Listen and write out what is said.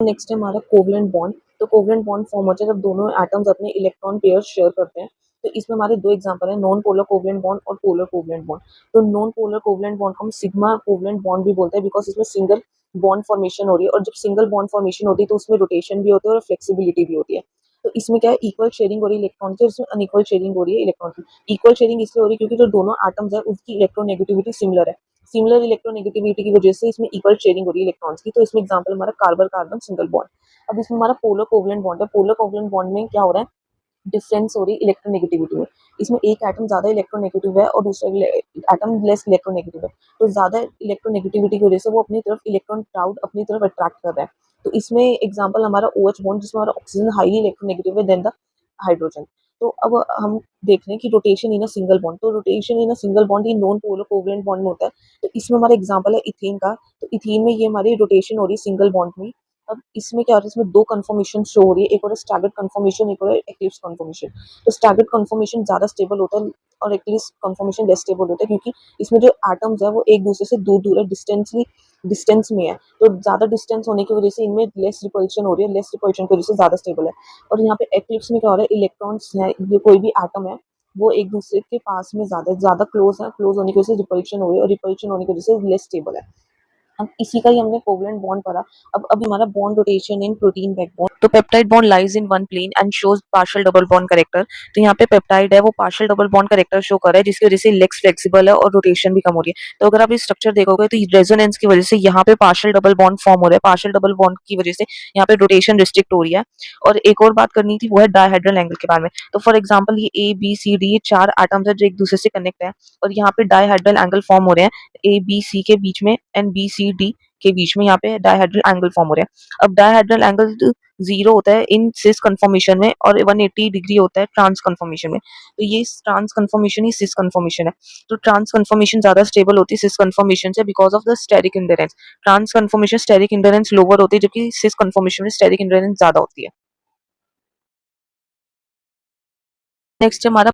Next है हमारा covalent bond. तो कोवलेंट बॉन्ड फॉर्म होता है जब दोनों एटम्स अपने इलेक्ट्रॉन पेयर शेयर करते हैं। तो इसमें हमारे दो एग्जांपल है, नॉन पोलर कोवलेंट बॉन्ड और पोलर कोवलेंट बॉन्ड। तो नॉन पोलर कोवलेंट बॉन्ड को हम सिग्मा कोवलेंट बॉन्ड भी बोलते हैं, बिकॉज इसमें सिंगल बॉन्ड फॉर्मेशन हो रही है, और जब सिंगल बॉन्ड फॉर्मेशन होती है तो उसमें रोटेशन भी होती है और फ्लेक्सिबिलिटी भी होती है। तो इसमें क्या है, इक्वल शेयरिंग हो रही है इलेक्ट्रॉन की, और इसमें अनइक्वल शेयरिंग हो रही है इलेक्ट्रॉन की। इक्वल शेयरिंग इसलिए हो रही है क्योंकि जो दोनों एटम्स है उसकी इलेक्ट्रोनेगेटिविटी सिमिलर है। सिमिलर इलेक्ट्रोनेगेटिविटी की वजह से इसमें इक्वल शेयरिंग हो रही है इलेक्ट्रॉन्स की। तो इसमें एग्जांपल हमारा कार्बन कार्बन सिंगल बॉन्ड। अब इसमें हमारा पोलर कोवलेंट बॉन्ड है। पोलर कोवलेंट बॉन्ड में क्या हो रहा है, डिफरेंस हो रही है इलेक्ट्रोनेगेटिविटी में। इसमें एक एटम ज्यादा इलेक्ट्रोनेगेटिव है और दूसरा एटम लेस इलेक्ट्रोनेगेटिव है। तो ज्यादा इलेक्ट्रोनेगेटिविटी की वजह से वो अपनी तरफ इलेक्ट्रॉन क्राउड अपनी तरफ अट्रैक्ट कर रहा है। तो इसमें एग्जांपल हमारा OH बॉन्ड, जिसमें हमारा ऑक्सीजन हाईली इलेक्ट्रोनेगेटिव है देन द हाइड्रोजन। तो अब हम देख रहे हैं कि rotation in a single bond. तो rotation in a single bond ये नॉन पोलर कोवलेंट बॉन्ड में होता है। तो इसमें हमारा एग्जांपल है इथेन का। तो इथेन में ये हमारी रोटेशन हो रही है सिंगल बॉन्ड में। अब इसमें क्या हो रहा है, इसमें दो कन्फर्मेशन शो हो रही है, एक हो रहा है स्टैगर्ड कन्फर्मेशन, एक हो रहा है एक्लिप्स कन्फर्मेशन। तो स्टैगर्ड कन्फर्मेशन ज्यादा स्टेबल होता है और एक्लिप्स कन्फर्मेशन लेस स्टेबल होता है, क्योंकि इसमें जो एटम्स है वो एक दूसरे से दूर दूर है, डिस्टेंस में है। तो ज्यादा डिस्टेंस होने की वजह से इनमें लेस रिपल्शन हो रही है, लेस रिपल्शन की वजह से ज्यादा स्टेबल है। और यहाँ पे एक्लिप्स में क्या हो रहा है, इलेक्ट्रॉन्स है, ये कोई भी एटम है वो एक दूसरे के पास में ज्यादा क्लोज है, क्लोज होने की वजह से रिपल्शन हो रही है, और रिपल्शन होने की वजह से लेस स्टेबल है। अब इसी का ही हमने कोवलेंट बॉन्ड पढ़ा। अब हमारा bond rotation in protein backbone. तो peptide bond lies in one plane and shows partial double bond character. तो यहाँ पे पेप्टाइड है वो partial double bond character show कर रहा है, जिसकी वजह से लेग्स फ्लेक्सिबल है और रोटेशन भी कम हो रही है। तो अगर आप ये स्ट्रक्चर देखोगे तो रेजोनेंस की वजह से यहाँ पे पार्शियल डबल बॉन्ड फॉर्म हो रहा है। पार्शियल डबल बॉन्ड की वजह से यहाँ पे रोटेशन रिस्ट्रिक्ट हो रही है। और एक और बात करनी थी, वो है डायहेड्रल एंगल के बारे में। तो फॉर एग्जाम्पल ये A B C D ये चार एटम्स है जो एक दूसरे से कनेक्ट है, और यहाँ पे डायहेड्रल एंगल फॉर्म हो रहे हैं ABC के बीच में एंड BCD के बीच में। यहाँ पे डायहेड्रल एंगल फॉर्म हो रहा है। अब डायहेड्रल एंगल 0 होता है इन सिस कन्फॉर्मेशन में, और 180 डिग्री होता है ट्रांस कन्फॉर्मेशन में। तो ये ट्रांस कन्फॉर्मेशन ही सिस कन्फॉर्मेशन है। तो ट्रांस कन्फॉर्मेशन ज्यादा स्टेबल होती है सिस कन्फॉर्मेशन से, because of the steric hindrance. Trans conformation steric hindrance lower होती है, जबकि सिस कन्फॉर्मेशन में स्टेरिक इंडरेंस ज्यादा होती है। नेक्स्ट हमारा